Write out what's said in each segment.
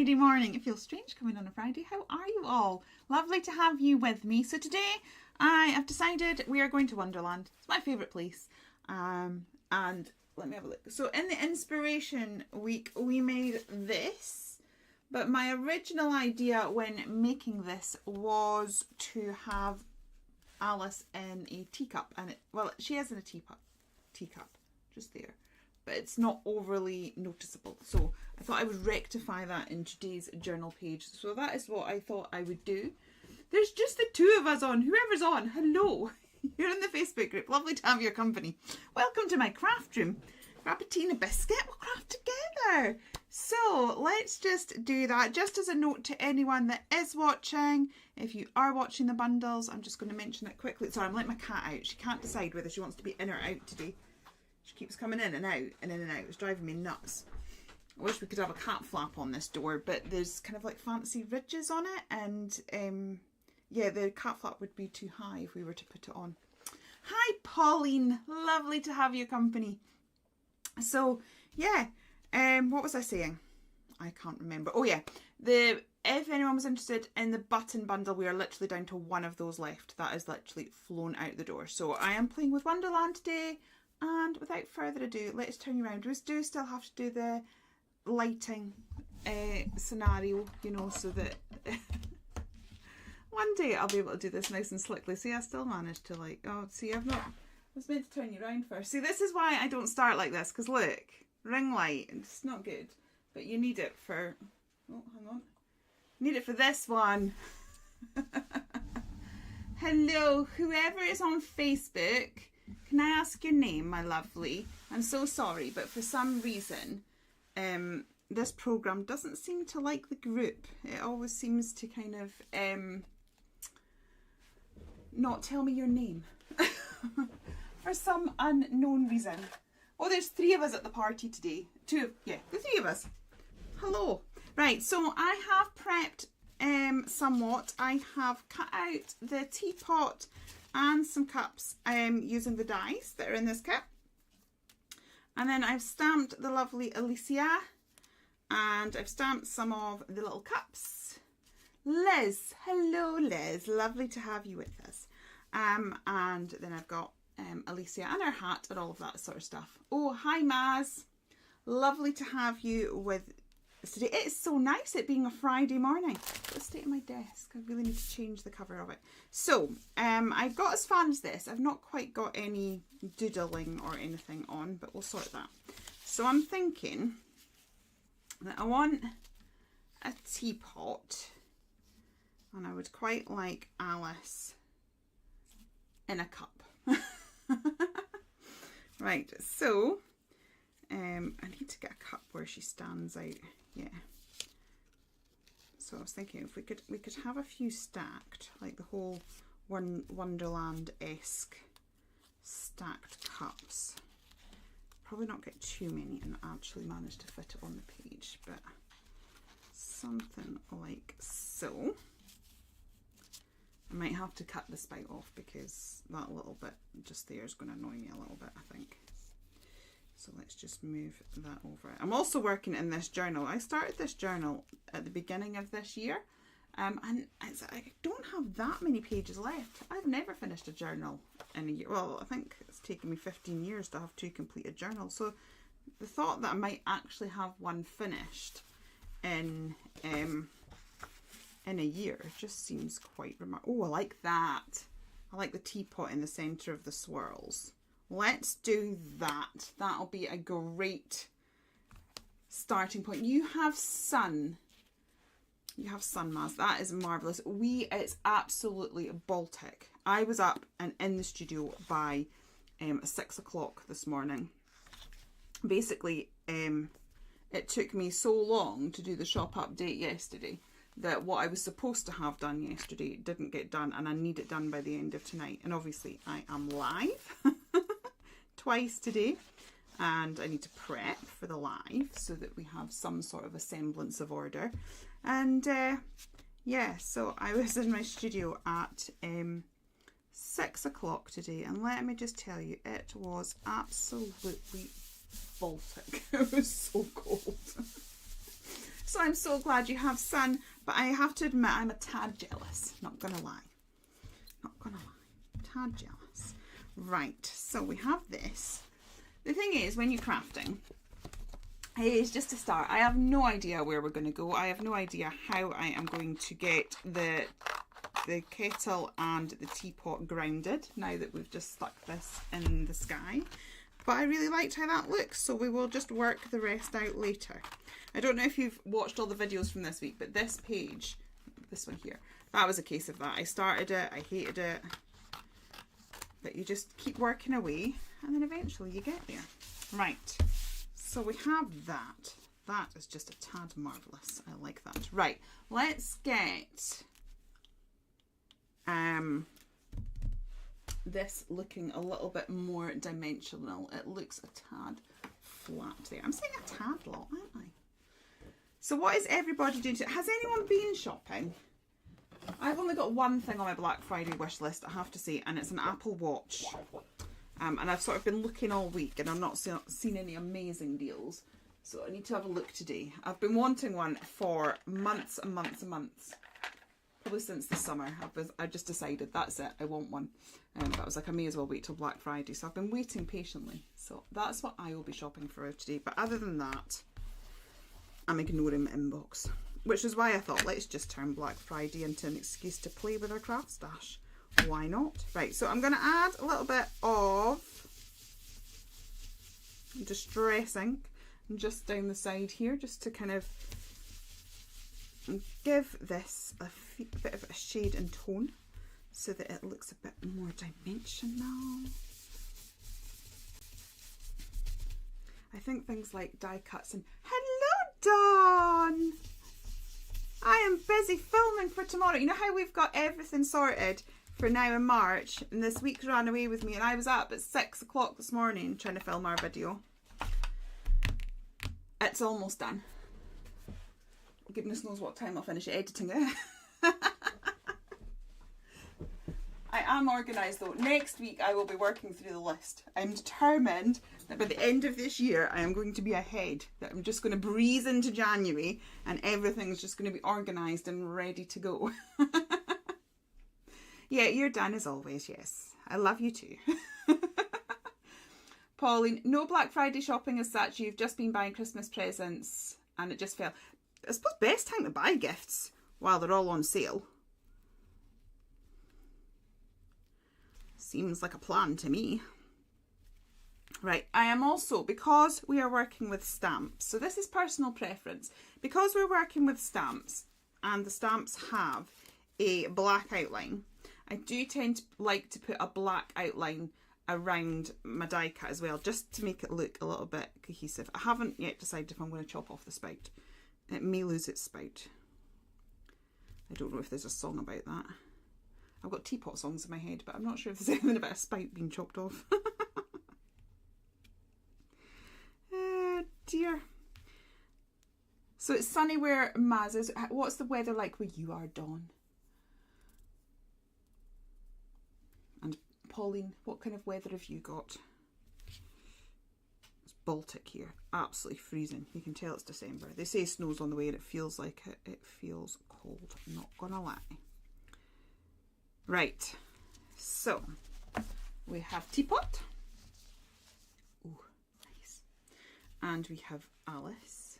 Friday morning. It feels strange coming on a Friday. How are you all? Lovely to have you with me. So today I have decided we are going to Wonderland. It's my favourite place. And let me have a look. So in the inspiration week we made this, but my original idea when making this was to have Alice in a teacup, and she is in a teacup just there, but it's not overly noticeable. So I thought I would rectify that in today's journal page. So that is what I thought I would do. There's just the two of us on. Whoever's on, hello. You're in the Facebook group. Lovely to have your company. Welcome to my craft room. Grab a tea and a biscuit. We'll craft together. So let's just do that. Just as a note to anyone that is watching, if you are watching the bundles, I'm just going to mention it quickly. Sorry, I'm letting my cat out. She can't decide whether she wants to be in or out today. She keeps coming in and out and in and out. It's driving me nuts. I wish we could have a cat flap on this door, but there's kind of like fancy ridges on it, and yeah, the cat flap would be too high if we were to put it on. Hi Pauline, lovely to have your company. So yeah, what was I saying? I can't remember. Oh yeah, if anyone was interested in the button bundle, we are literally down to one of those left. That is literally flown out the door. So I am playing with Wonderland today, and without further ado, let's turn you around. We do still have to do the lighting scenario, you know, so that one day I'll be able to do this nice and slickly. See, I still managed to see, I was meant to turn you around first. See, this is why I don't start like this, because look, ring light, it's not good, but you need it for, oh, hang on, need it for this one. Hello, whoever is on Facebook, can I ask your name, my lovely? I'm so sorry, but for some reason, this program doesn't seem to like the group. It always seems to kind of not tell me your name for some unknown reason. Oh, there's three of us at the party today. The three of us. Hello. Right, so I have prepped somewhat. I have cut out the teapot and some cups using the dies that are in this kit. And then I've stamped the lovely Alicia, and I've stamped some of the little cups. Liz, hello Liz, lovely to have you with us. And then I've got Alicia and her hat and all of that sort of stuff. Oh, hi Maz, lovely to have you with us today. It's so nice it being a Friday morning. Let's stay at my desk. I really need to change the cover of it. So I've got as far as this. I've not quite got any doodling or anything on, but we'll sort that. So I'm thinking that I want a teapot, and I would quite like Alice in a cup. Right, so I need to get a cup where she stands out. Yeah. So I was thinking if we could have a few stacked, like the whole Wonderland-esque stacked cups. Probably not get too many and actually manage to fit it on the page, but something like so. I might have to cut the spout off because that little bit just there is going to annoy me a little bit, I think. So let's just move that over. I'm also working in this journal. I started this journal at the beginning of this year, and I don't have that many pages left. I've never finished a journal in a year. Well, I think it's taken me 15 years to have two completed journals. So the thought that I might actually have one finished in a year just seems quite remarkable. Oh, I like that. I like the teapot in the centre of the swirls. Let's do that. That'll be a great starting point. You have sun. You have sun, Maz. That is marvellous. It's absolutely Baltic. I was up and in the studio by 6 o'clock this morning. Basically, it took me so long to do the shop update yesterday that what I was supposed to have done yesterday didn't get done, and I need it done by the end of tonight. And obviously I am live twice today, and I need to prep for the live so that we have some sort of a semblance of order. And yeah, so I was in my studio at 6 o'clock today, and let me just tell you, it was absolutely Baltic. It was so cold. So I'm so glad you have sun, but I have to admit I'm a tad jealous. Not gonna lie. Not gonna lie. Tad jealous. Right, so we have this. The thing is, when you're crafting, is just to start, I have no idea where we're going to go. I have no idea how I am going to get the kettle and the teapot grounded now that we've just stuck this in the sky. But I really liked how that looks, so we will just work the rest out later. I don't know if you've watched all the videos from this week, but this page, this one here, that was a case of that. I started it, I hated it, but you just keep working away and then eventually you get there. Right, so we have that. That is just a tad marvellous. I like that. Right, let's get this looking a little bit more dimensional. It looks a tad flat there. I'm saying a tad lot, aren't I? So what is everybody doing? Has anyone been shopping? I've only got one thing on my Black Friday wish list, I have to say, and it's an Apple Watch. And I've sort of been looking all week and I've not seen any amazing deals. So I need to have a look today. I've been wanting one for months and months and months. Probably since the summer. I just decided that's it, I want one. But I was like, I may as well wait till Black Friday. So I've been waiting patiently. So that's what I will be shopping for today. But other than that, I'm ignoring my inbox. Which is why I thought, let's just turn Black Friday into an excuse to play with our craft stash. Why not? Right, so I'm going to add a little bit of Distress ink just down the side here, just to kind of give this a bit of a shade and tone so that it looks a bit more dimensional. I think things like die cuts and hello Dawn! I am busy filming for tomorrow. You know how we've got everything sorted for now in March, and this week ran away with me and I was up at 6 o'clock this morning trying to film our video. It's almost done. Goodness knows what time I'll finish editing it. I am organised though. Next week I will be working through the list. I'm determined that by the end of this year I am going to be ahead. That I'm just going to breeze into January and everything's just going to be organised and ready to go. Yeah, you're done as always, yes. I love you too. Pauline, no Black Friday shopping as such. You've just been buying Christmas presents and it just fell. I suppose best time to buy gifts while they're all on sale. Seems like a plan to me. Right, I am also, because we are working with stamps, so this is personal preference, because we're working with stamps and the stamps have a black outline, I do tend to like to put a black outline around my die cut as well, just to make it look a little bit cohesive. I haven't yet decided if I'm going to chop off the spout. It may lose its spout. I don't know if there's a song about that. I've got teapot songs in my head, but I'm not sure if there's anything about a spout being chopped off. Dear. So it's sunny where Maz is. What's the weather like where you are, Dawn? And Pauline, what kind of weather have you got? It's Baltic here. Absolutely freezing. You can tell it's December. They say snow's on the way and it feels like it. It feels cold. I'm not gonna lie. Right. So we have teapot. Ooh, nice. And we have Alice.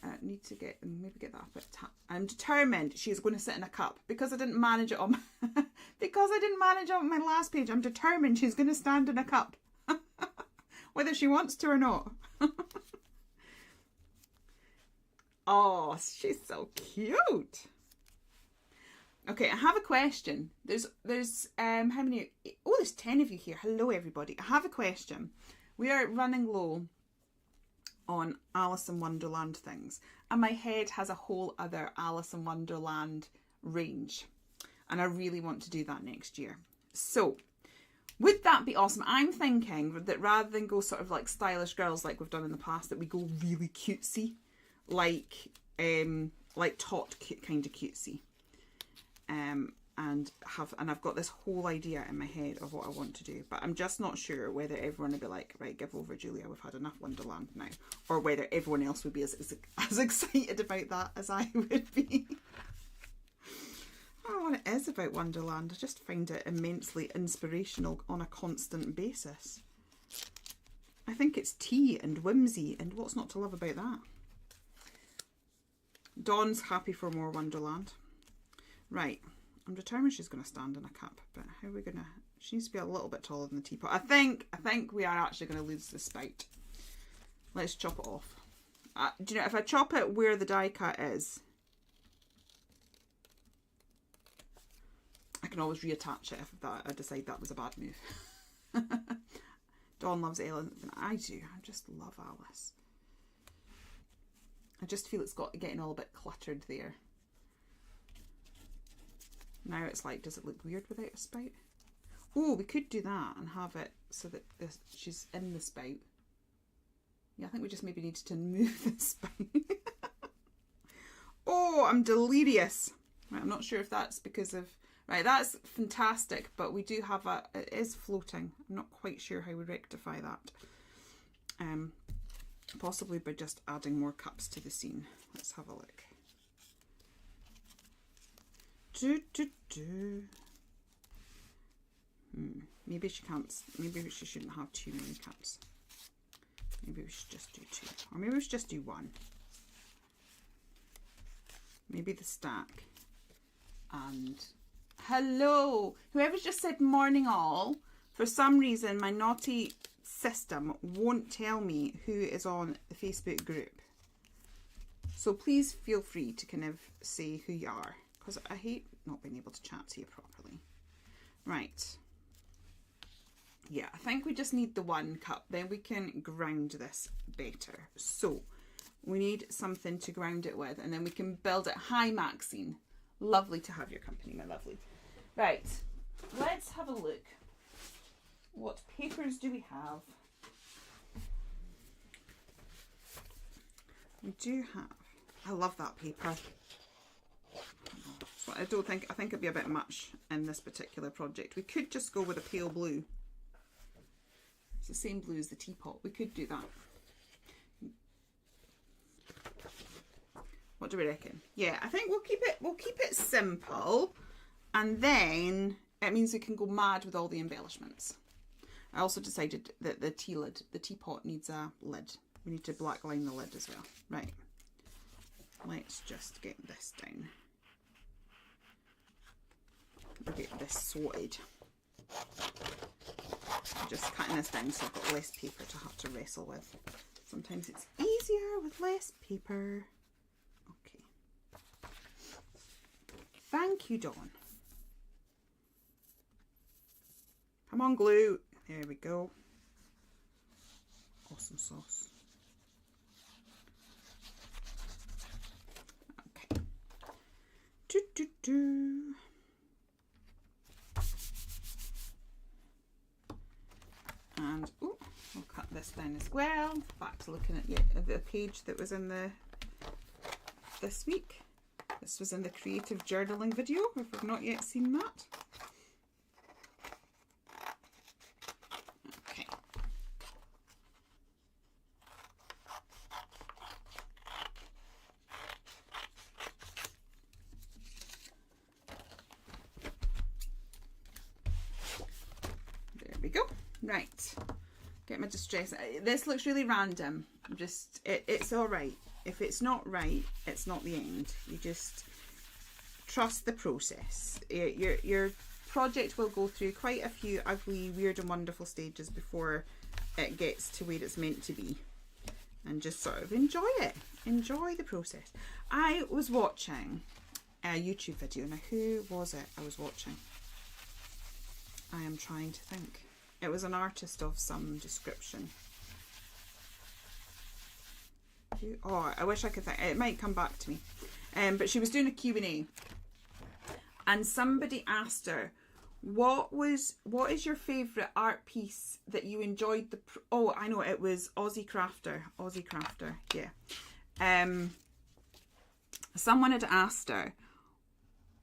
I need to maybe get that up at top. I'm determined she's going to sit in a cup because I didn't manage it on because I didn't manage it on my last page. I'm determined she's going to stand in a cup, whether she wants to or not. Oh, she's so cute. Okay, I have a question. There's how many? Oh, there's 10 of you here. Hello, everybody. I have a question. We are running low on Alice in Wonderland things, and my head has a whole other Alice in Wonderland range, and I really want to do that next year. So would that be awesome? I'm thinking that rather than go sort of like stylish girls like we've done in the past, that we go really cutesy, like tot kind of cutesy. and I've got this whole idea in my head of what I want to do, but I'm just not sure whether everyone would be like, right, give over, Julia, we've had enough Wonderland now, or whether everyone else would be as excited about that as I would be. I don't know what it is about Wonderland. I just find it immensely inspirational on a constant basis. I think it's tea and whimsy, and what's not to love about that? Dawn's happy for more Wonderland. Right, I'm determined she's going to stand in a cup, but how are we going to... She needs to be a little bit taller than the teapot. I think we are actually going to lose the spout. Let's chop it off. Do you know, if I chop it where the die cut is, I can always reattach it if I decide that was a bad move. Dawn loves Ellen. I do. I just love Alice. I just feel it's getting all a bit cluttered there. Now it's like, does it look weird without a spout? Oh, we could do that and have it so that she's in the spout. Yeah, I think we just maybe needed to move the spout. Oh, I'm delirious. Right, I'm not sure if that's because of... Right, that's fantastic, but we do have it is floating. I'm not quite sure how we rectify that. Possibly by just adding more cups to the scene. Let's have a look. Maybe she can't, maybe she shouldn't have too many cups. Maybe we should just do 2. Or maybe we should just do 1. Maybe the stack. And... Hello! Whoever's just said morning all, for some reason my naughty system won't tell me who is on the Facebook group. So please feel free to kind of say who you are, because I hate not being able to chat to you properly. Right. Yeah, I think we just need the 1 cup, then we can ground this better. So we need something to ground it with, and then we can build it. Hi Maxine. Lovely to have your company, my lovely. Right, let's have a look. What papers do we have? We do have... I love that paper. So I think it'd be a bit much in this particular project. We could just go with a pale blue. It's the same blue as the teapot. We could do that. What do we reckon? Yeah, I think we'll keep it simple, and then it means we can go mad with all the embellishments. I also decided that the teapot needs a lid. We need to black line the lid as well. Right. Let's just get this down. We'll get this sorted. I'm just cutting this down so I've got less paper to have to wrestle with. Sometimes it's easier with less paper. Thank you, Dawn. Come on, glue. There we go. Awesome sauce. Okay. And ooh, we'll cut this down as well. Back to looking at the page that was in this week. This was in the creative journaling video, if you've not yet seen that. Okay. There we go. Right. Get my distress. This looks really random. It's all right. If it's not right, it's not the end. You just trust the process. Your project will go through quite a few ugly, weird and wonderful stages before it gets to where it's meant to be. And just sort of enjoy it. Enjoy the process. I was watching a YouTube video. Now, who was it I was watching? I am trying to think. It was an artist of some description. Oh, I wish I could think. It might come back to me. But she was doing a Q&A, and somebody asked her, what is your favourite art piece that you enjoyed oh, I know, it was Aussie Crafter, yeah. Someone had asked her,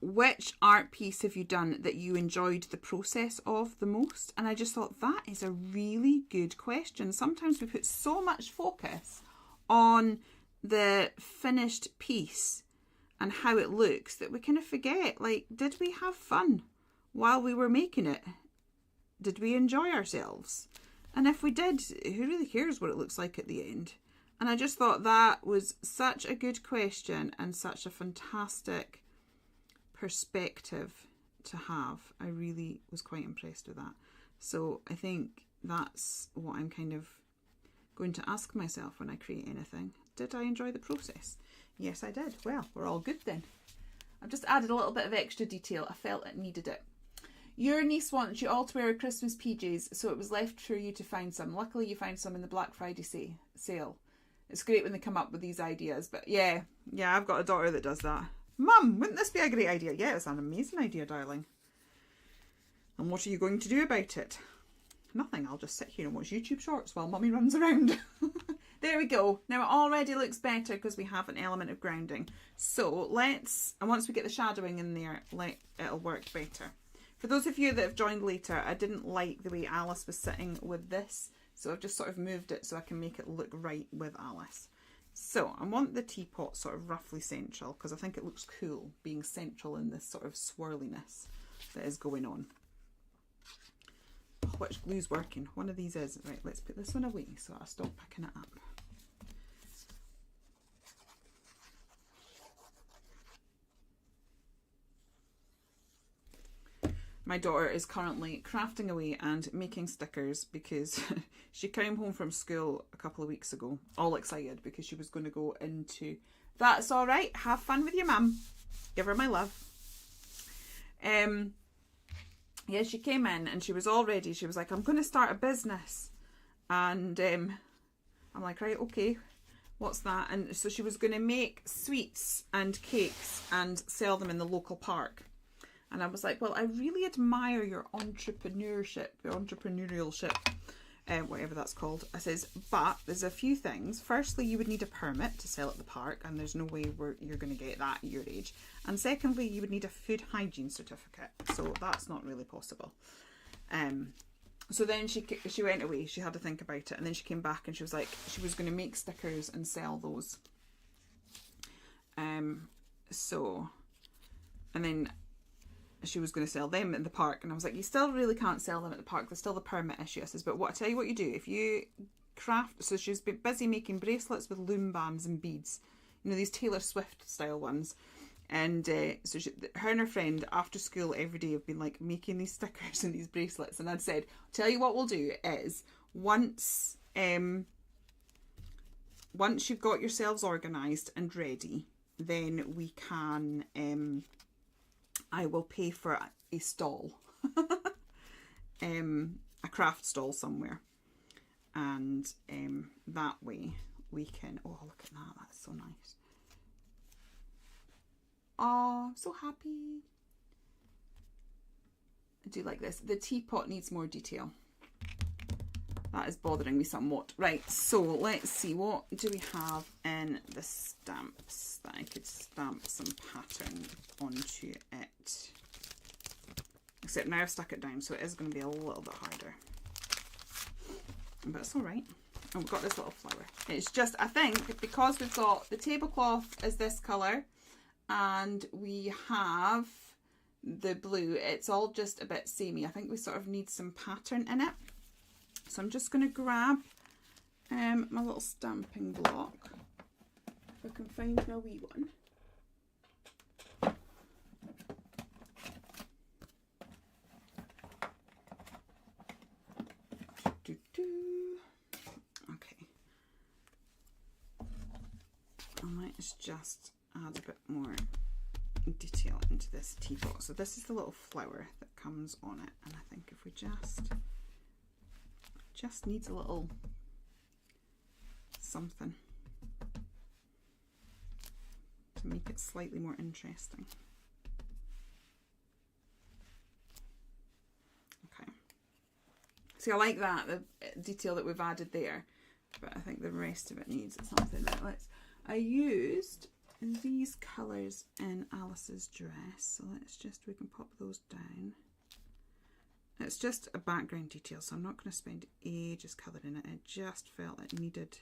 which art piece have you done that you enjoyed the process of the most? And I just thought that is a really good question. Sometimes we put so much focus on the finished piece and how it looks that we kind of forget, like, did we have fun while we were making it? Did we enjoy ourselves? And if we did, who really cares what it looks like at the end? And I just thought that was such a good question and such a fantastic perspective to have. I really was quite impressed with that. So I think that's what I'm kind of going to ask myself when I create anything. Did I enjoy the process? Yes, I did. Well, we're all good then. I've just added a little bit of extra detail. I felt it needed it. Your niece wants you all to wear Christmas PJs, so it was left for you to find some. Luckily, you found some in the Black Friday sale. It's great when they come up with these ideas, but yeah, I've got a daughter that does that. Mum, wouldn't this be a great idea? Yeah, it's an amazing idea, darling. And what are you going to do about it? Nothing. I'll just sit here and watch YouTube shorts while Mummy runs around. There we go. Now it already looks better because we have an element of grounding. So let's, and once we get the shadowing in there, it'll work better. For those of you that have joined later, I didn't like the way Alice was sitting with this, so I've just sort of moved it so I can make it look right with Alice. So I want the teapot sort of roughly central because I think it looks cool being central in this sort of swirliness that is going on. Oh, which glue's working? One of these is. Right, let's put this one away so I stop picking it up. My daughter is currently crafting away and making stickers because she came home from school a couple of weeks ago, all excited because she was going to go into That's All Right, have fun with your mum. Give her my love. Yeah, she came in and she was all ready. She was like, I'm going to start a business. And I'm like, right, okay, what's that? And so she was going to make sweets and cakes and sell them in the local park. And I was like, well, I really admire your entrepreneurship, your entrepreneurialship, whatever that's called. I says, but there's a few things. Firstly, you would need a permit to sell at the park, and there's no way you're going to get that at your age. And secondly, you would need a food hygiene certificate. So that's not really possible. So then she went away. She had to think about it, and then she came back and she was like, she was going to make stickers and sell those. And then she was going to sell them in the park, and I was like, you still really can't sell them at the park, there's still the permit issue. I says, but I tell you what you do, if you craft, so she's been busy making bracelets with loom bands and beads, you know, these Taylor Swift style ones, and so her and her friend after school every day have been like making these stickers and these bracelets, and I'd said, tell you what we'll do is once you've got yourselves organised and ready, then we can I will pay for a stall, a craft stall somewhere, and that way we can, oh look at that, that's so nice. Oh, I'm so happy. I do like this. The teapot needs more detail. That is bothering me somewhat. Right, so let's see, what do we have in the stamps that I could stamp some pattern onto it? Except now I've stuck it down, so it is going to be a little bit harder. But it's all right. And we've got this little flower. It's just, I think, because we've got the tablecloth is this colour, and we have the blue, it's all just a bit samey. I think we sort of need some pattern in it. So I'm just going to grab my little stamping block, if I can find my wee one. Okay. And let's just add a bit more detail into this teapot. So this is the little flower that comes on it, and I think if we just needs a little something to make it slightly more interesting. Okay. See, I like that, the detail that we've added there, but I think the rest of it needs something. Right, I used these colours in Alice's dress. So we can pop those down. It's just a background detail, so I'm not going to spend ages colouring it. It just felt it needed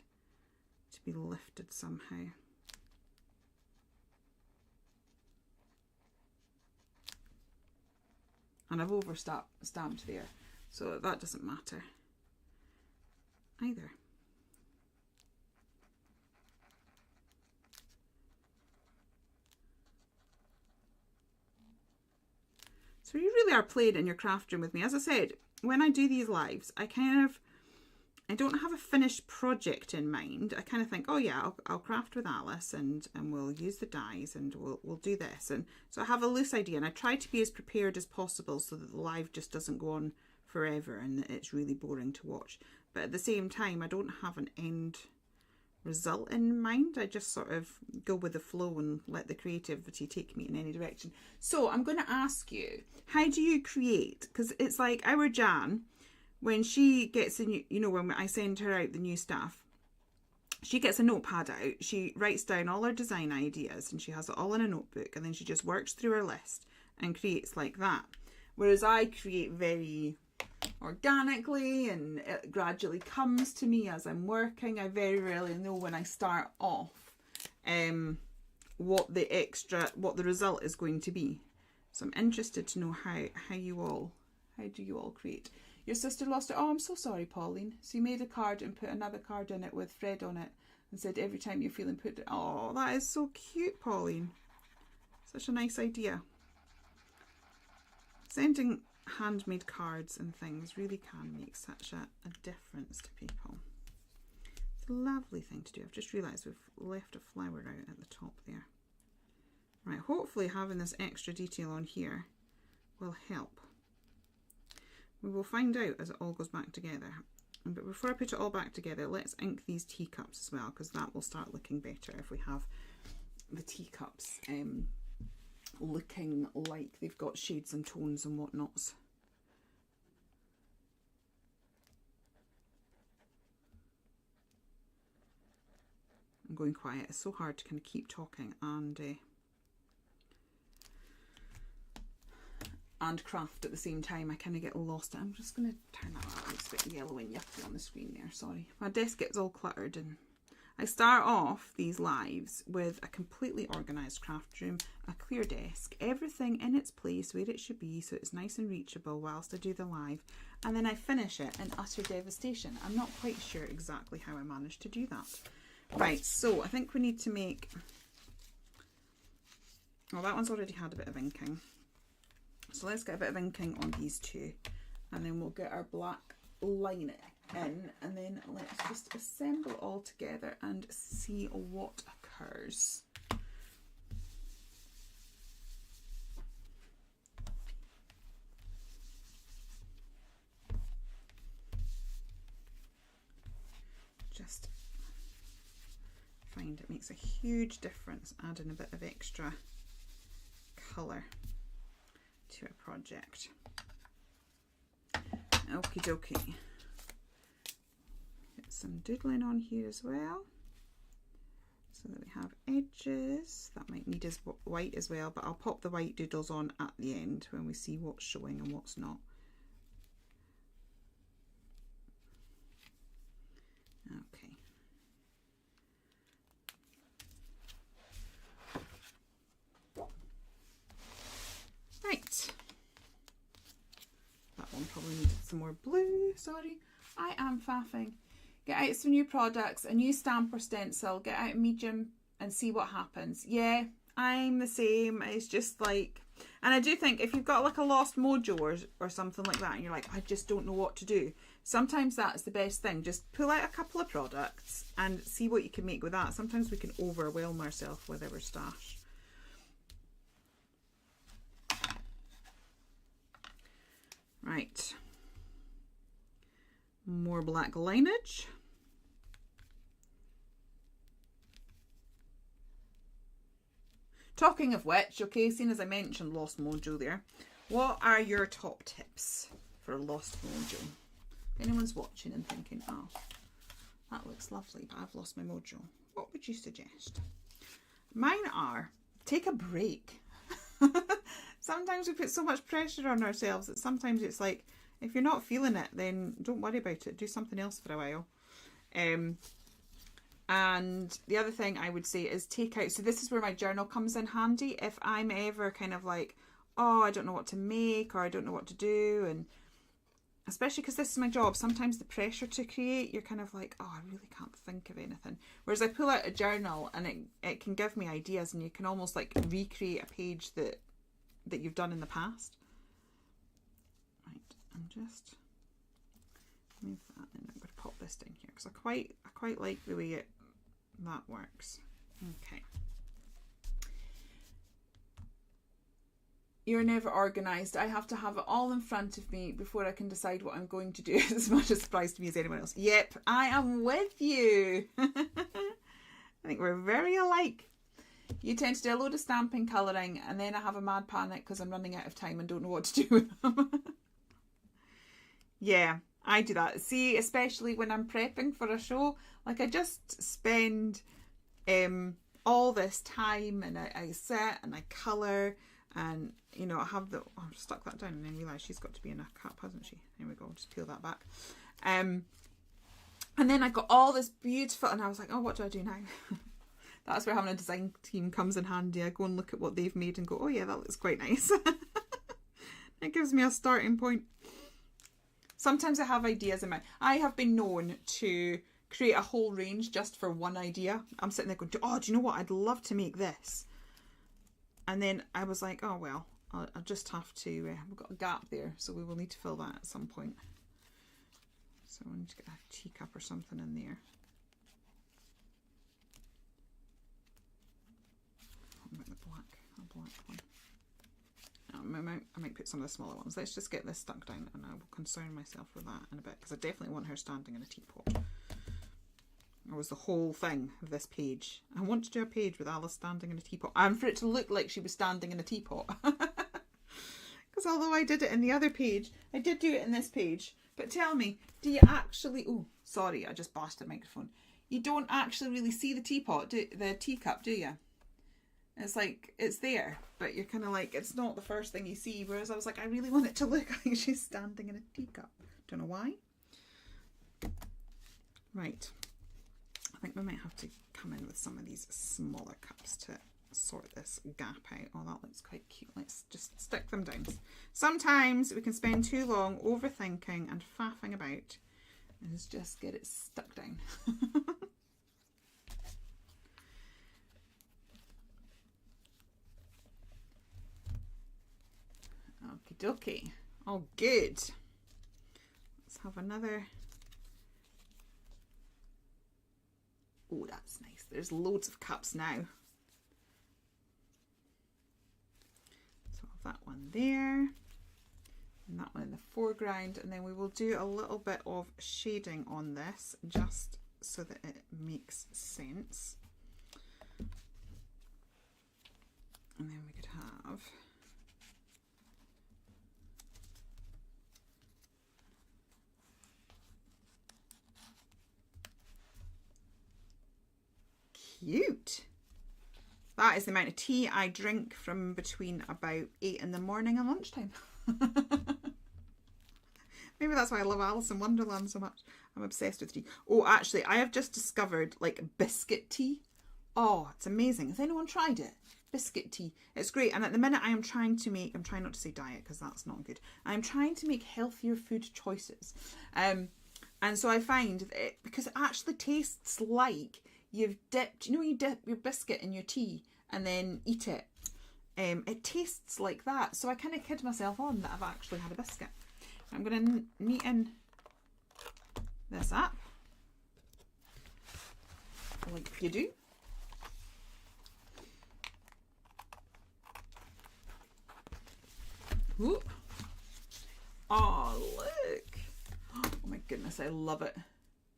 to be lifted somehow. And I've stamped there, so that doesn't matter either. So you really are playing in your craft room with me. As I said, when I do these lives, I don't have a finished project in mind. I kind of think, oh yeah, I'll craft with Alice and we'll use the dies and we'll do this. And so I have a loose idea, and I try to be as prepared as possible so that the live just doesn't go on forever and it's really boring to watch. But at the same time, I don't have an end result in mind. I just sort of go with the flow and let the creativity take me in any direction. So I'm going to ask you, how do you create? Because it's like our Jan, when she gets a new, you know, when I send her out the new stuff, she gets a notepad out, she writes down all her design ideas and she has it all in a notebook, and then she just works through her list and creates like that. Whereas I create very organically and it gradually comes to me as I'm working. I very rarely know when I start off what the result is going to be. So I'm interested to know how do you all create? Your sister lost it. Oh, I'm so sorry, Pauline. So you made a card and put another card in it with Fred on it and said every time you're feeling put it. Oh, that is so cute, Pauline. Such a nice idea. Sending handmade cards and things really can make such a difference to people. It's a lovely thing to do. I've just realised we've left a flower out at the top there. Right, hopefully having this extra detail on here will help. We will find out as it all goes back together. But before I put it all back together, let's ink these teacups as well, because that will start looking better if we have the teacups looking like they've got shades and tones and whatnots. I'm going quiet. It's so hard to kind of keep talking and craft at the same time. I kind of get lost. I'm just going to turn that out. It looks a bit yellow and yucky on the screen there, sorry. My desk gets all cluttered, and I start off these lives with a completely organised craft room, a clear desk, everything in its place where it should be so it's nice and reachable whilst I do the live, and then I finish it in utter devastation. I'm not quite sure exactly how I managed to do that. Right, so I think we need to make, well, that one's already had a bit of inking. So let's get a bit of inking on these two, and then we'll get our black line in, and then let's just assemble it all together and see what occurs. Just find it makes a huge difference adding a bit of extra colour to a project. Okie dokie. Get some doodling on here as well, so that we have edges. That might need as white as well, but I'll pop the white doodles on at the end when we see what's showing and what's not. Okay. Right. That one probably needed some more blue. Sorry, I am faffing. Get out some new products, a new stamp or stencil, get out medium and see what happens. Yeah, I'm the same. It's just like, and I do think if you've got like a lost mojo or something like that and you're like, I just don't know what to do, sometimes that's the best thing. Just pull out a couple of products and see what you can make with that. Sometimes we can overwhelm ourselves with our stash. Right, more black lineage. Talking of which, okay, seeing as I mentioned Lost Mojo there, what are your top tips for Lost Mojo? If anyone's watching and thinking, oh, that looks lovely, but I've lost my mojo, what would you suggest? Mine are, take a break. Sometimes we put so much pressure on ourselves that sometimes it's like, if you're not feeling it, then don't worry about it. Do something else for a while. And the other thing I would say is take out, so this is where my journal comes in handy. If I'm ever kind of like, oh, I don't know what to make, or I don't know what to do, and especially because this is my job, sometimes the pressure to create, you're kind of like, oh, I really can't think of anything. Whereas I pull out a journal and it can give me ideas, and you can almost like recreate a page that you've done in the past. Right, I'm just move that, and I'm going to pop this down here because I quite like the way that works. Okay. You're never organised. I have to have it all in front of me before I can decide what I'm going to do. It's as much a surprise to me as anyone else. Yep, I am with you. I think we're very alike. You tend to do a load of stamping, colouring, and then I have a mad panic because I'm running out of time and don't know what to do with them. Yeah, I do that. See, especially when I'm prepping for a show, like I just spend all this time, and I sit and I colour, and you know, I have the, oh, I stuck that down and then realised she's got to be in a cup, hasn't she? There we go, just peel that back. And then I got all this beautiful, and I was like, oh, what do I do now? That's where having a design team comes in handy. I go and look at what they've made and go, oh yeah, that looks quite nice. It gives me a starting point. Sometimes I have ideas in mind. I have been known to create a whole range just for one idea. I'm sitting there going, oh, do you know what? I'd love to make this. And then I was like, oh, well, I'll just have to, we've got a gap there, so we will need to fill that at some point. So I need to get a teacup or something in there. What about a black one? I might put some of the smaller ones. Let's just get this stuck down, and I will concern myself with that in a bit, because I definitely want her standing in a teapot. Or was the whole thing of this page. I want to do a page with Alice standing in a teapot, and for it to look like she was standing in a teapot. Because although I did it in the other page, I did do it in this page. But tell me, do you actually... Oh, sorry, I just bashed the microphone. You don't actually really see the teapot, the teacup, do you? It's like, it's there, but you're kind of like, it's not the first thing you see. Whereas I was like, I really want it to look like she's standing in a teacup. Don't know why. Right. I think we might have to come in with some of these smaller cups to sort this gap out. Oh, that looks quite cute. Let's just stick them down. Sometimes we can spend too long overthinking and faffing about, and just get it stuck down. Okie dokie. Oh, good. Let's have another. Oh, that's nice. There's loads of cups now. So I'll have that one there, and that one in the foreground, and then we will do a little bit of shading on this just so that it makes sense. And then we could have cute. That is the amount of tea I drink from between about 8 in the morning and lunchtime. Maybe that's why I love Alice in Wonderland so much. I'm obsessed with tea. Oh, actually, I have just discovered like biscuit tea. Oh, it's amazing. Has anyone tried it? Biscuit tea. It's great. And at the minute I am trying to make, I'm trying not to say diet because that's not good. I'm trying to make healthier food choices. And so I find that it, because it actually tastes like you've dipped, you know, you dip your biscuit in your tea and then eat it. It tastes like that. So I kind of kid myself on that I've actually had a biscuit. I'm going to neaten this up like you do. Ooh. Oh, look. Oh my goodness, I love it.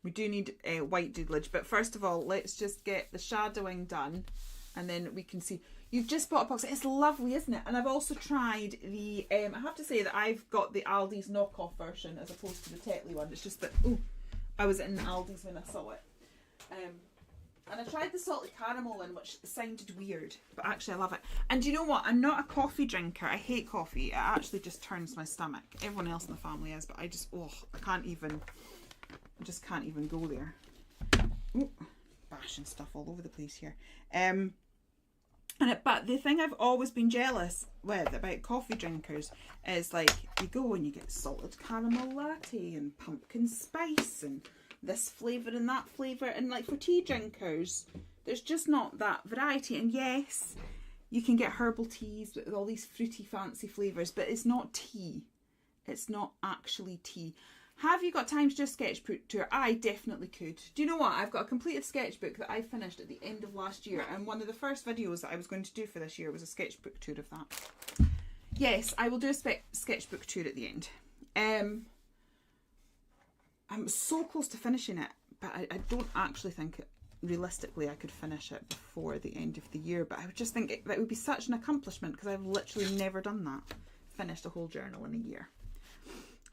We do need a white doodlage, but first of all, let's just get the shadowing done, and then we can see. You've just bought a box. It's lovely, isn't it? And I've also tried the, I have to say that I've got the Aldi's knockoff version as opposed to the Tetley one. It's just that, oh, I was in Aldi's when I saw it. And I tried the salted caramel one, which sounded weird, but actually I love it. And do you know what? I'm not a coffee drinker. I hate coffee. It actually just turns my stomach. Everyone else in the family is, but I just, I just can't even go there. Ooh, bashing stuff all over the place here. But the thing I've always been jealous with about coffee drinkers is like, you go and you get salted caramel latte and pumpkin spice and this flavour and that flavour, and like for tea drinkers there's just not that variety. And yes, you can get herbal teas with all these fruity fancy flavours, but it's not tea. It's not actually tea. Have you got time to do a sketchbook tour? I definitely could. Do you know what? I've got a completed sketchbook that I finished at the end of last year, and one of the first videos that I was going to do for this year was a sketchbook tour of that. Yes, I will do a sketchbook tour at the end. I'm so close to finishing it, but I don't actually think realistically I could finish it before the end of the year. But I would just think that would be such an accomplishment, because I've literally never done that. Finished a whole journal in a year.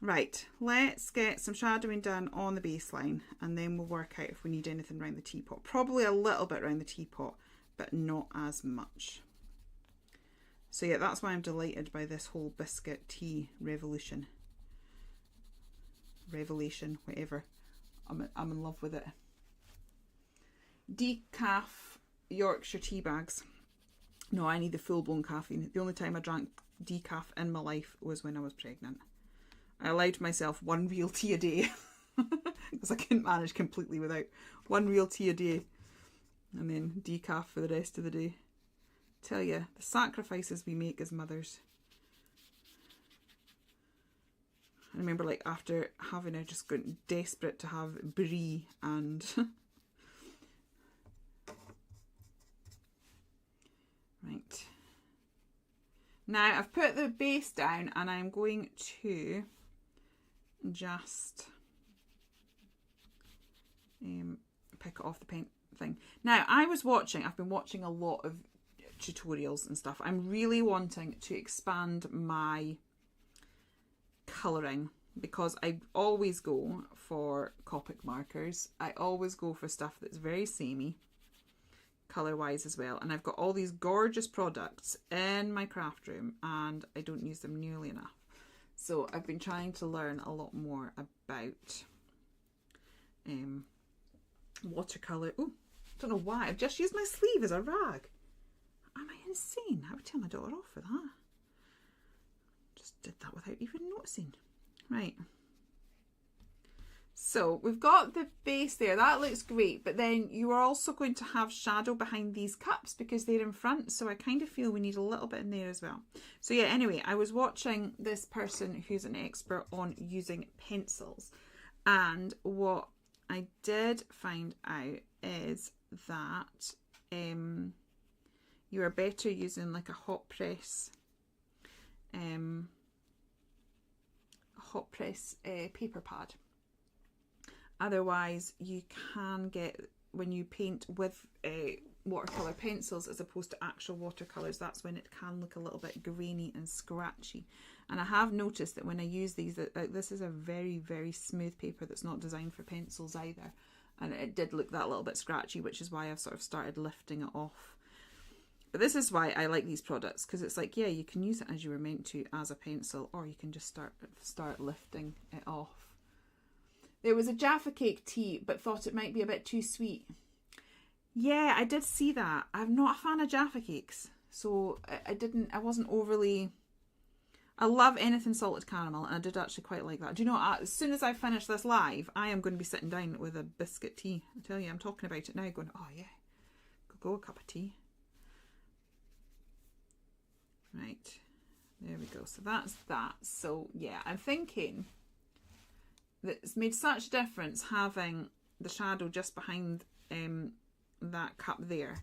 Right, let's get some shadowing done on the baseline, and then we'll work out if we need anything around the teapot. Probably a little bit around the teapot, but not as much. So yeah, that's why I'm delighted by this whole biscuit tea revolution. Revelation, whatever. I'm in love with it. Decaf Yorkshire tea bags. No, I need the full-blown caffeine. The only time I drank decaf in my life was when I was pregnant. I allowed myself 1 real tea a day because I couldn't manage completely without 1 real tea a day, and then decaf for the rest of the day. Tell you, the sacrifices we make as mothers. I remember, like, after having her, just going desperate to have brie and right. Now I've put the base down, and I'm going to just pick it off the paint thing. Now I've been watching a lot of tutorials and stuff. I'm really wanting to expand my colouring, because I always go for Copic markers. I always go for stuff that's very samey colour wise as well, and I've got all these gorgeous products in my craft room and I don't use them nearly enough. So I've been trying to learn a lot more about watercolour. Oh, don't know why, I've just used my sleeve as a rag. Am I insane? I would tell my daughter off for that. Just did that without even noticing. Right. So we've got the base there. That looks great. But then you are also going to have shadow behind these cups because they're in front. So I kind of feel we need a little bit in there as well. So yeah, anyway, I was watching this person who's an expert on using pencils. And what I did find out is that you are better using like a hot press paper pad. Otherwise you can get, when you paint with watercolour pencils as opposed to actual watercolours, that's when it can look a little bit grainy and scratchy. And I have noticed that when I use these, that this is a very, very smooth paper that's not designed for pencils either, and it did look that little bit scratchy, which is why I've sort of started lifting it off. But this is why I like these products, because it's like, yeah, you can use it as you were meant to as a pencil, or you can just start lifting it off. There was a Jaffa Cake tea, but thought it might be a bit too sweet. Yeah, I did see that. I'm not a fan of Jaffa Cakes, so I wasn't overly... I love anything salted caramel, and I did actually quite like that. Do you know, as soon as I finish this live, I am going to be sitting down with a biscuit tea. I tell you, I'm talking about it now, going, oh yeah, go a cup of tea. Right, there we go. So that's that. So yeah, I'm thinking that it's made such a difference having the shadow just behind that cup there,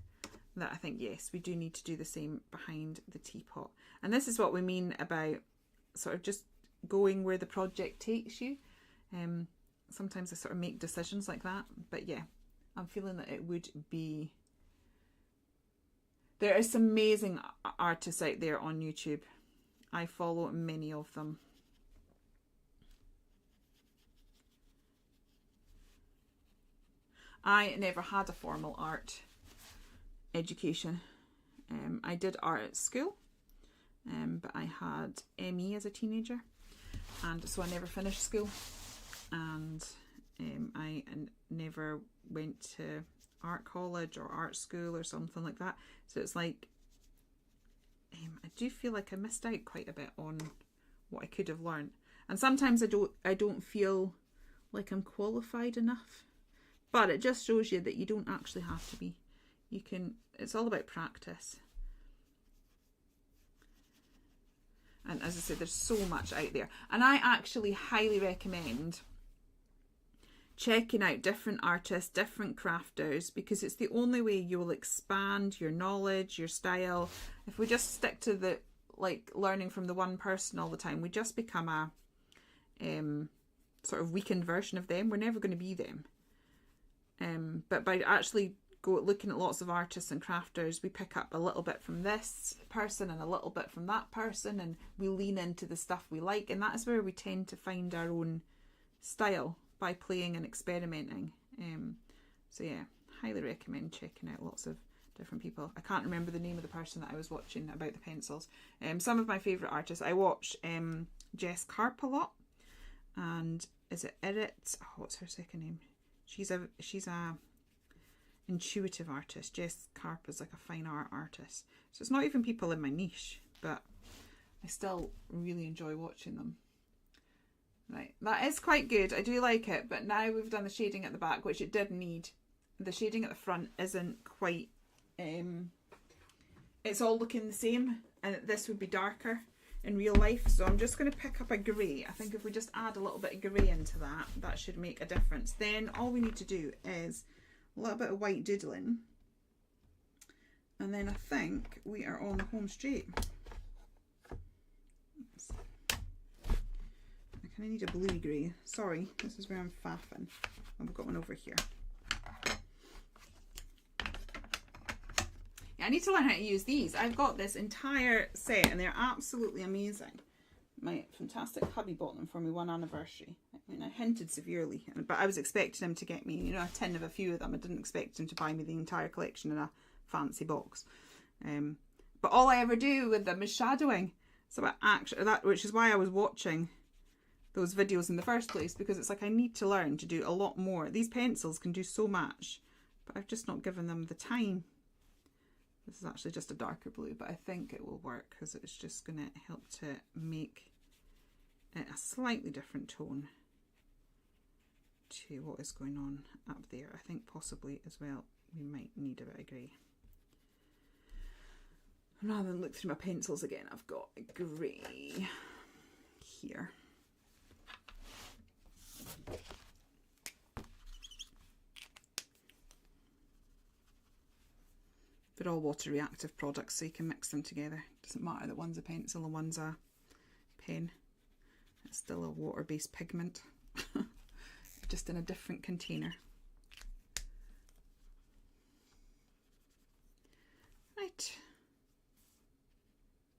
that I think, yes, we do need to do the same behind the teapot. And this is what we mean about sort of just going where the project takes you. Sometimes I sort of make decisions like that, but yeah, I'm feeling that it would be... There are some amazing artists out there on YouTube. I follow many of them. I never had a formal art education. I did art at school, but I had ME as a teenager, and so I never finished school, and I never went to art college or art school or something like that. So it's like I do feel like I missed out quite a bit on what I could have learned, and sometimes I don't feel like I'm qualified enough. But it just shows you that you don't actually have to be. You can. It's all about practice. And as I said, there's so much out there. And I actually highly recommend checking out different artists, different crafters, because it's the only way you will expand your knowledge, your style. If we just stick to the learning from the one person all the time, we just become a sort of weakened version of them. We're never going to be them. But by actually looking at lots of artists and crafters, we pick up a little bit from this person and a little bit from that person, and we lean into the stuff we like, and that is where we tend to find our own style, by playing and experimenting. So yeah, highly recommend checking out lots of different people. I can't remember the name of the person that I was watching about the pencils. Some of my favourite artists, I watch Jess Karp a lot, and is it Irit? Oh, what's her second name? She's a intuitive artist. Jess Karp is like a fine art artist. So it's not even people in my niche, but I still really enjoy watching them. Right, that is quite good. I do like it, but now we've done the shading at the back, which it did need. The shading at the front isn't quite, it's all looking the same, and this would be darker in real life. So I'm just going to pick up a grey. I think if we just add a little bit of grey into that, that should make a difference. Then all we need to do is a little bit of white doodling, and then I think we are on the home straight. I need a bluey grey. Sorry, this is where I'm faffing. Oh, we've got one over here. Yeah, I need to learn how to use these. I've got this entire set and they're absolutely amazing. My fantastic hubby bought them for me one anniversary. I mean, I hinted severely, but I was expecting him to get me, you know, a tin of a few of them. I didn't expect him to buy me the entire collection in a fancy box. But all I ever do with them is shadowing. So I actually, which is why I was watching those videos in the first place, because it's like I need to learn to do a lot more. These pencils can do so much, but I've just not given them the time. This is actually just a darker blue, but I think it will work because it's just going to help to make it a slightly different tone to what is going on up there. I think possibly as well we might need a bit of grey. Rather than look through my pencils again, I've got a grey here. They're all water reactive products, so you can mix them together. Doesn't matter that one's a pencil and one's a pen. It's still a water-based pigment, just in a different container. Right,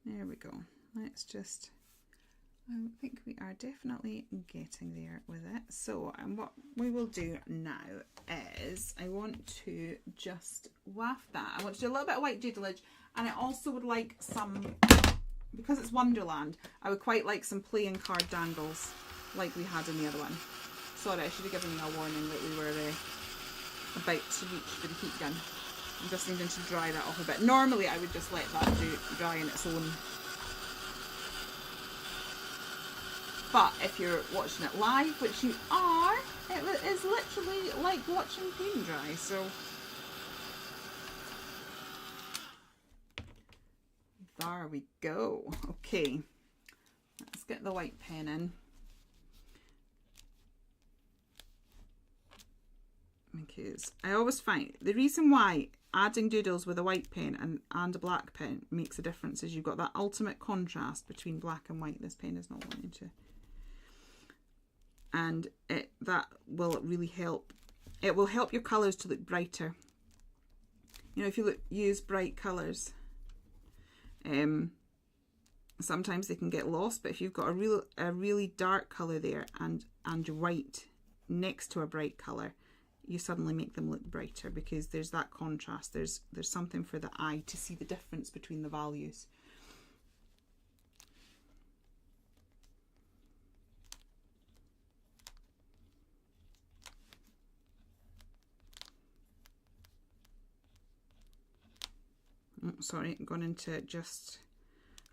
there we go. Let's just, I think we are definitely getting there with it. So, and what we will do now is I want to just waft that. I want to do a little bit of white doodleage, and I also would like some, because it's Wonderland, I would quite like some playing card dangles like we had in the other one. Sorry, I should have given you a warning that we were about to reach for the heat gun. I'm just needing to dry that off a bit. Normally I would just let that dry on its own. But if you're watching it live, which you are, it is literally like watching paint dry. So there we go. Okay, let's get the white pen in. Because I always find the reason why adding doodles with a white pen and a black pen makes a difference is you've got that ultimate contrast between black and white. This pen is not wanting to. And that will really help. It will help your colours to look brighter. You know, if you use bright colours, sometimes they can get lost. But if you've got a really dark colour there and white next to a bright colour, you suddenly make them look brighter, because there's that contrast. There's something for the eye to see the difference between the values. Oh, sorry, I'm going into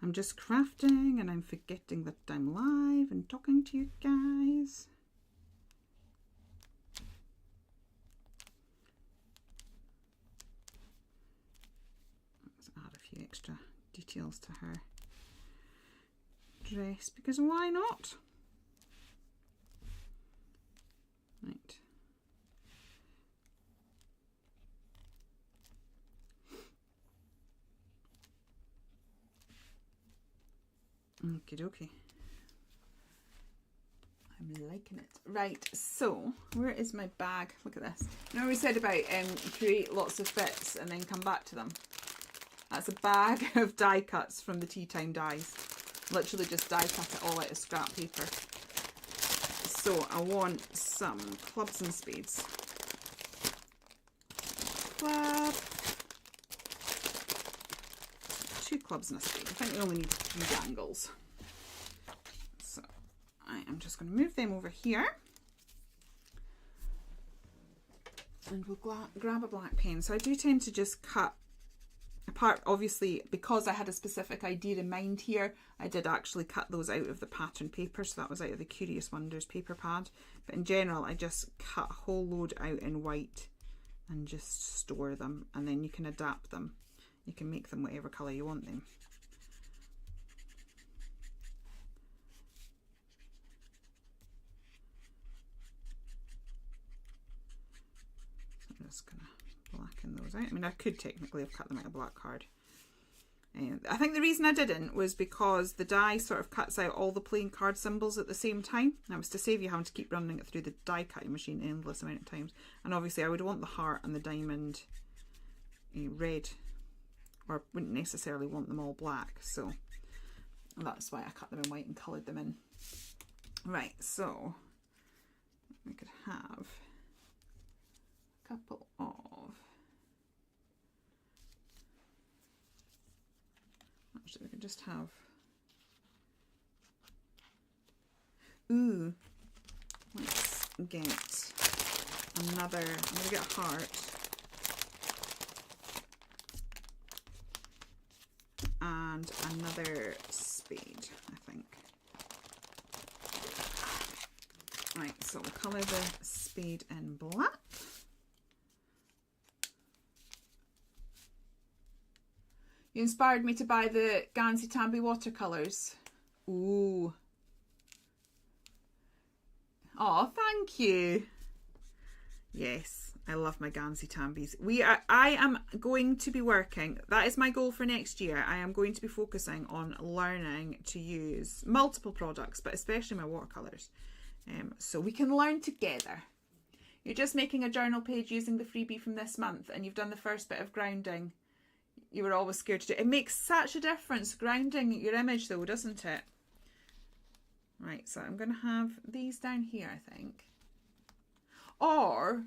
I'm just crafting and I'm forgetting that I'm live and talking to you guys. Let's add a few extra details to her dress, because why not? Right. Okie dokie. I'm liking it. Right, so where is my bag? Look at this. You know we said about create lots of bits and then come back to them. That's a bag of die cuts from the Tea Time dies. Literally just die cut it all out of scrap paper. So I want some clubs and spades. Club. 2 clubs and a spade. I think we only need 3 dangles. So I am just going to move them over here. And we'll grab a black pen. So I do tend to just cut apart, obviously, because I had a specific idea in mind here. I did actually cut those out of the pattern paper. So that was out of the Curious Wonders paper pad. But in general, I just cut a whole load out in white and just store them. And then you can adapt them. You can make them whatever colour you want them. So I'm just going to blacken those out. I mean, I could technically have cut them out of black card. I think the reason I didn't was because the die sort of cuts out all the playing card symbols at the same time. That was to save you having to keep running it through the die cutting machine an endless amount of times. And obviously I would want the heart and the diamond red, or wouldn't necessarily want them all black, so that's why I cut them in white and coloured them in. Right, so we could have a couple of, actually we could just have, ooh, let's get another, I'm going to get a heart. And another spade, I think. Right, so we'll colour the spade in black. You inspired me to buy the Gansy Tambi watercolours. Ooh. Oh, thank you. Yes, I love my Gansy Tambis. I am going to be working, that is my goal for next year. I am going to be focusing on learning to use multiple products, but especially my watercolours. So we can learn together. You're just making a journal page using the freebie from this month and you've done the first bit of grounding. You were always scared to do it. It makes such a difference grounding your image though, doesn't it? Right, so I'm going to have these down here, I think. Or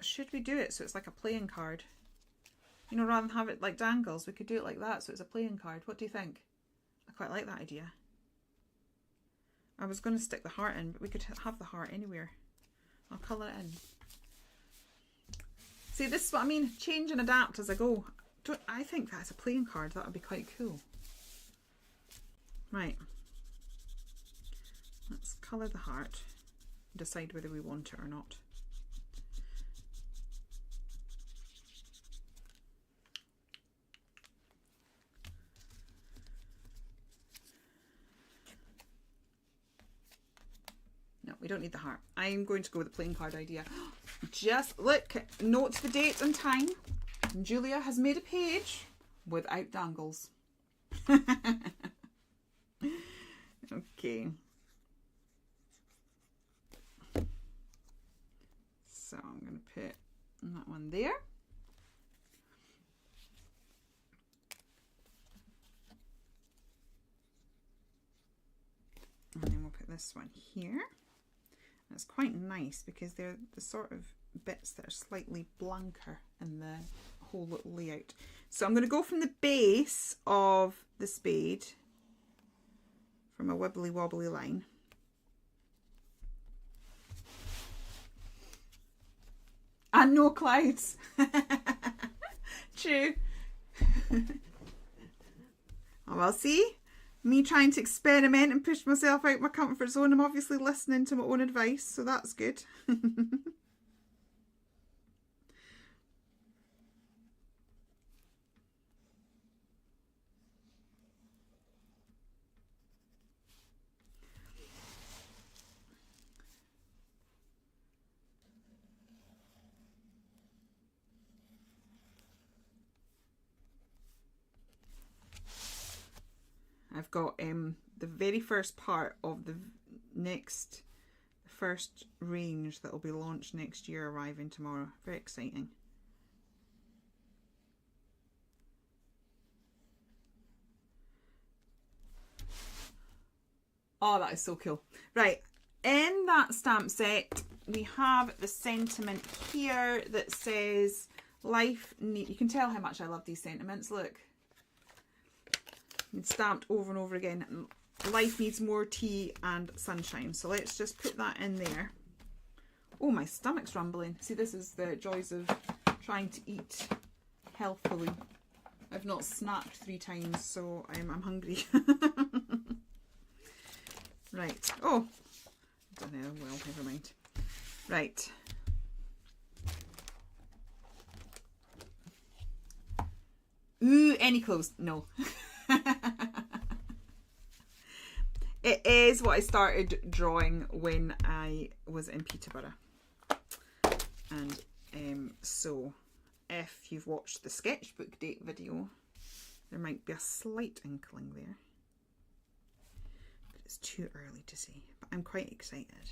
should we do it so it's like a playing card? You know, rather than have it like dangles, we could do it like that so it's a playing card. What do you think? I quite like that idea. I was going to stick the heart in, but we could have the heart anywhere. I'll colour it in. See, this is what I mean. Change and adapt as I go. I think that's a playing card. That would be quite cool. Right. Let's colour the heart. Decide whether we want it or not. No, we don't need the heart. I'm going to go with the playing card idea. Just look, note the date and time. Julia has made a page without dangles. Okay. So I'm going to put that one there. And then we'll put this one here. And it's quite nice because they're the sort of bits that are slightly blanker in the whole little layout. So I'm going to go from the base of the spade, from a wibbly wobbly line. And no clouds. True. Oh, well, see? Me trying to experiment and push myself out my comfort zone. I'm obviously listening to my own advice, so that's good. I've got the very first part of the first range that will be launched next year arriving tomorrow. Very exciting. Oh, that is so cool. Right, in that stamp set, we have the sentiment here that says, you can tell how much I love these sentiments, look. It's stamped over and over again. Life needs more tea and sunshine. So let's just put that in there. Oh, my stomach's rumbling. See, this is the joys of trying to eat healthfully. I've not snacked 3 times, so I'm hungry. Right. Oh, I don't know. Well, never mind. Right. Ooh, any clothes? No. It is what I started drawing when I was in Peterborough. And so if you've watched the sketchbook date video, there might be a slight inkling there. But it's too early to say. But I'm quite excited.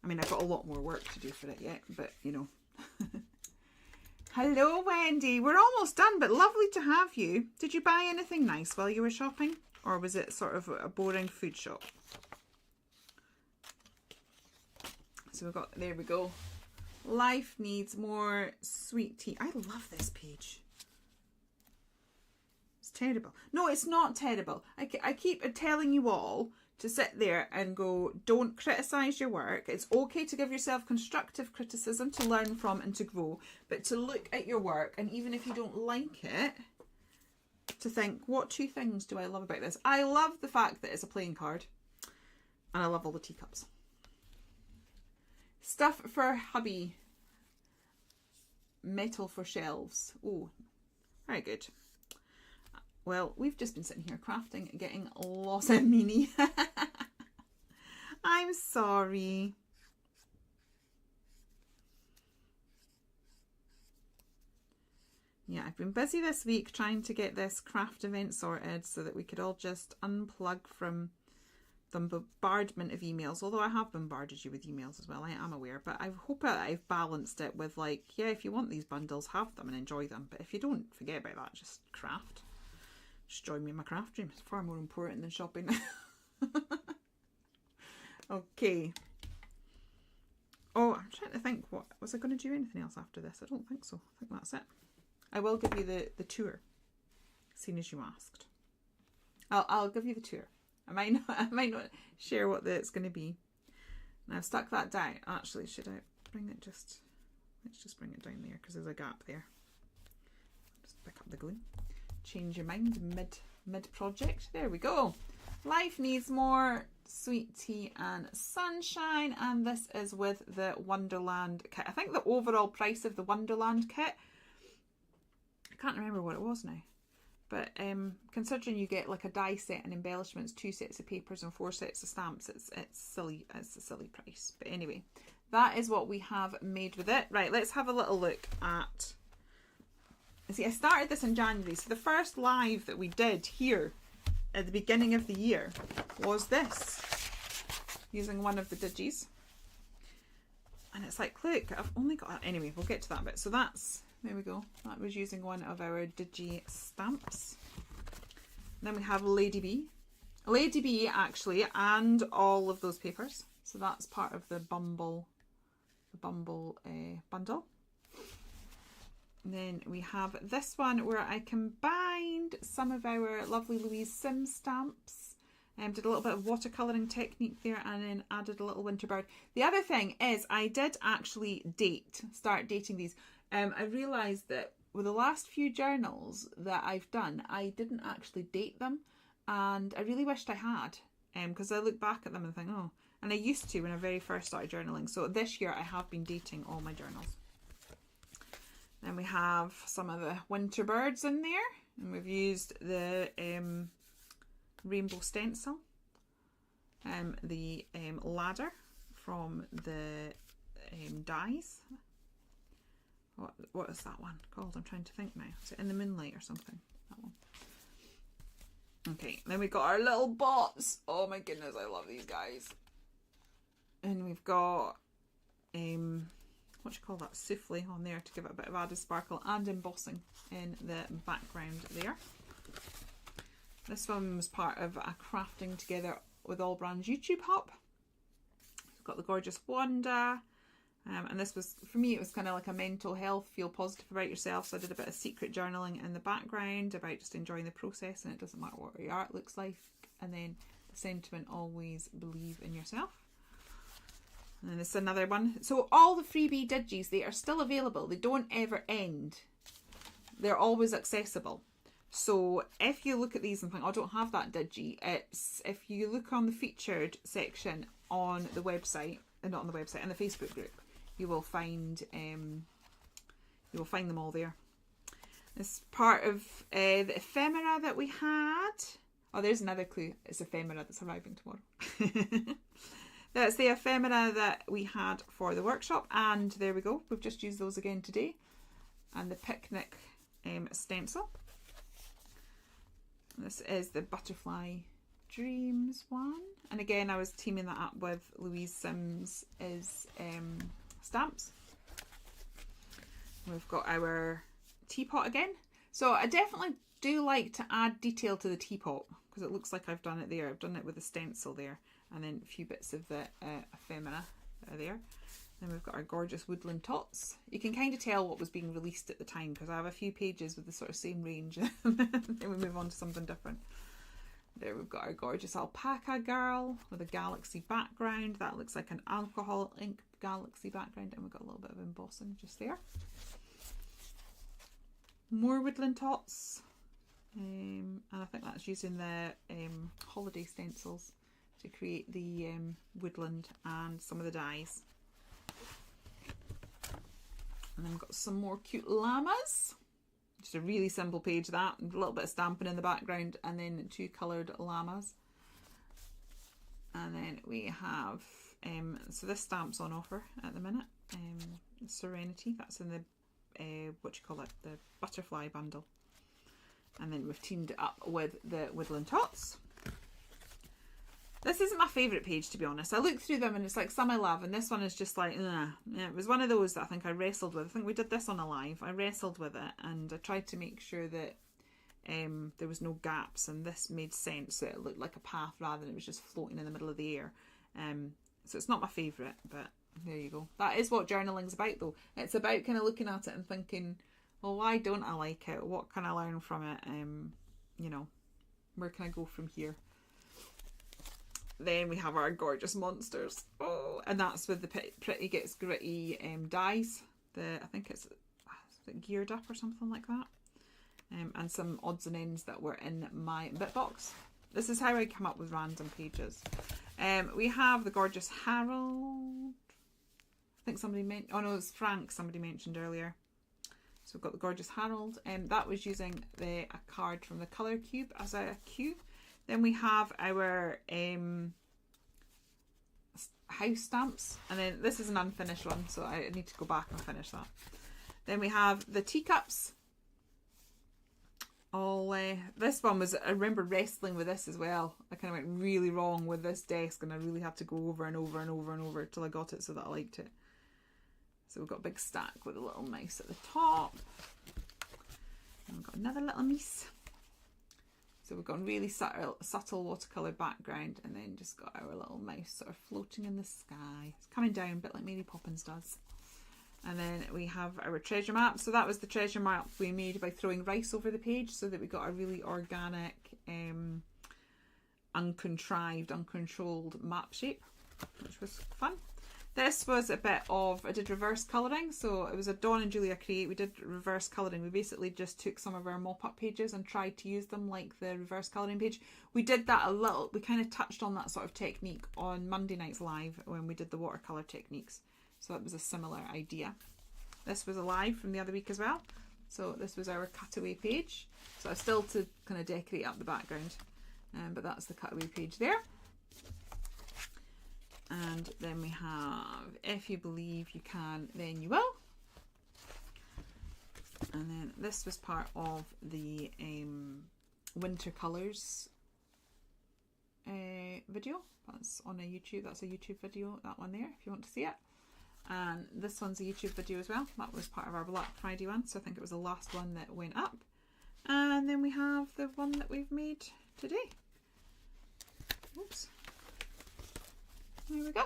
I mean, I've got a lot more work to do for it yet, but you know. Hello, Wendy. We're almost done, but lovely to have you. Did you buy anything nice while you were shopping? Or was it sort of a boring food shop? So we've got, there we go. Life needs more sweet tea. I love this page. It's terrible. No, it's not terrible. I keep telling you all to sit there and go, don't criticise your work. It's okay to give yourself constructive criticism to learn from and to grow. But to look at your work, and even if you don't like it, to think, what 2 things do I love about this? I love the fact that it's a playing card. And I love all the teacups. Stuff for hubby. Metal for shelves. Oh, very good. Well, we've just been sitting here crafting and getting lost in meanie. I'm sorry. Yeah, I've been busy this week trying to get this craft event sorted so that we could all just unplug from the bombardment of emails. Although I have bombarded you with emails as well, I am aware. But I hope that I've balanced it with like, yeah, if you want these bundles, have them and enjoy them. But if you don't, forget about that, just craft. Just join me in my craft room. It's far more important than shopping. Okay. Oh, I'm trying to think, what was I going to do anything else after this? I don't think so. I think that's it. I will give you the tour, seeing as you asked. I'll give you the tour. I might not share what it's going to be. And I've stuck that down. Actually, should I bring it just? Let's just bring it down there because there's a gap there. Just pick up the glue. Change your mind mid project. There we go. Life needs more sweet tea and sunshine, and this is with the Wonderland kit. I think the overall price of the Wonderland kit, I can't remember what it was now, but considering you get like a die set and embellishments, 2 sets of papers and 4 sets of stamps, it's silly. It's a silly price. But anyway, that is what we have made with it. Right, let's have a little look at. See, I started this in January, so the first live that we did here at the beginning of the year was this, using one of the digis. And it's like, look, I've only got, anyway, we'll get to that bit. So that's, there we go. That was using one of our digi stamps. And then we have Lady B. Lady B, actually, and all of those papers. So that's part of the Bumble Bumble bundle. And then we have this one where I combined some of our lovely Louise Sims stamps. Did a little bit of watercolouring technique there and then added a little winter bird. The other thing is I did actually start dating these. I realised that with the last few journals that I've done, I didn't actually date them. And I really wished I had. Because I look back at them and think, oh. And I used to when I very first started journaling. So this year I have been dating all my journals. Then we have some of the winter birds in there. And we've used the rainbow stencil, the ladder from the dies. What is that one called? I'm trying to think now. Is it In the Moonlight or something? That one. Okay, then we've got our little bots. Oh my goodness, I love these guys. And we've got what do you call that, souffle on there to give it a bit of added sparkle, and embossing in the background there. This one was part of a crafting together with All Brands YouTube hub. We've got the gorgeous Wanda. And this was, for me, it was kind of like a mental health, feel positive about yourself. So I did a bit of secret journaling in the background about just enjoying the process, and it doesn't matter what your art looks like. And then the sentiment, always believe in yourself. And then there's another one. So all the freebie digis, they are still available. They don't ever end. They're always accessible. So if you look at these and think, oh, I don't have that digi, it's if you look on the featured section on the website, not on the website, in the Facebook group, you will find them all there. This part of the ephemera that we had. Oh, there's another clue. It's ephemera that's arriving tomorrow. That's the ephemera that we had for the workshop, and there we go. We've just used those again today. And the picnic stencil. This is the Butterfly Dreams one, and again I was teaming that up with Louise Sims' stamps. We've got our teapot again. So I definitely do like to add detail to the teapot because it looks like I've done it there. I've done it with the stencil there, and then a few bits of the ephemera there. Then we've got our gorgeous woodland tots. You can kind of tell what was being released at the time because I have a few pages with the sort of same range. Then we move on to something different. There we've got our gorgeous alpaca girl with a galaxy background. That looks like an alcohol ink galaxy background, and we've got a little bit of embossing just there. More woodland tots. And I think that's using the holiday stencils to create the woodland and some of the dies. And then we've got some more cute llamas. Just a really simple page, that. A little bit of stamping in the background, and then 2 coloured llamas. And then we have, so this stamp's on offer at the minute. Serenity, that's in the, the butterfly bundle. And then we've teamed it up with the woodland tots. This isn't my favourite page, to be honest. I look through them and it's like some I love, and this one is just like, yeah, it was one of those that I think I wrestled with. I think we did this on a live. I wrestled with it and I tried to make sure that there was no gaps, and this made sense, so it looked like a path rather than it was just floating in the middle of the air. So it's not my favourite, but there you go. That is what journaling's about, though. It's about kind of looking at it and thinking, well, why don't I like it? What can I learn from it? You know, where can I go from here? Then we have our gorgeous monsters. Oh, and that's with the Pretty Gets Gritty dies. I think it's Geared Up or something like that. And some odds and ends that were in my bit box. This is how I come up with random pages. We have the gorgeous Harold. I think somebody mentioned, oh no, it's Frank, somebody mentioned earlier. So we've got the gorgeous Harold, and that was using a card from the Colour Cube as a cue. Then we have our house stamps, and then this is an unfinished one, so I need to go back and finish that. Then we have the teacups. This one was, I remember wrestling with this as well. I kind of went really wrong with this desk, and I really had to go over and over and over and over till I got it so that I liked it. So we've got a big stack with a little mouse at the top. And we've got another little mice. So we've got a really subtle watercolour background, and then just got our little mouse sort of floating in the sky. It's coming down a bit like Mary Poppins does. And then we have our treasure map. So that was the treasure map we made by throwing rice over the page, so that we got a really organic, uncontrived, uncontrolled map shape, which was fun. This was a bit of, I did reverse colouring, so it was a Dawn and Julia Create. We did reverse colouring. We basically just took some of our mop-up pages and tried to use them like the reverse colouring page. We did that a little, we kind of touched on that sort of technique on Monday Nights Live when we did the watercolour techniques. So it was a similar idea. This was a live from the other week as well. So this was our cutaway page. So I've still to kind of decorate up the background, but that's the cutaway page there. And then we have, if you believe you can, then you will. And then this was part of the winter colours video. That's on a YouTube. That's a YouTube video, that one there, if you want to see it. And this one's a YouTube video as well. That was part of our Black Friday one, so I think it was the last one that went up. And then we have the one that we've made today. Oops. There we go.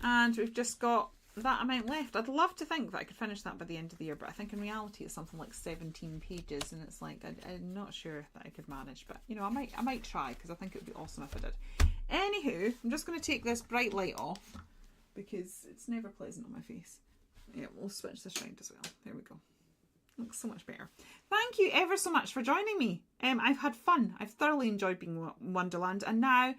And we've just got that amount left. I'd love to think that I could finish that by the end of the year, but I think in reality it's something like 17 pages, and it's like I'm not sure that I could manage, but you know, I might try, because I think it would be awesome if I did. Anywho, I'm just going to take this bright light off because it's never pleasant on my face. Yeah, we'll switch this round as well. There we go. Looks so much better. Thank you ever so much for joining me. I've had fun. I've thoroughly enjoyed being in Wonderland, and now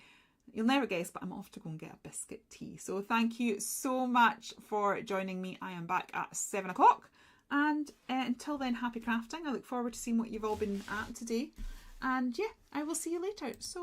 you'll never guess, but I'm off to go and get a biscuit tea. So thank you so much for joining me. I am back at 7 o'clock. And until then, happy crafting. I look forward to seeing what you've all been at today. And yeah, I will see you later. So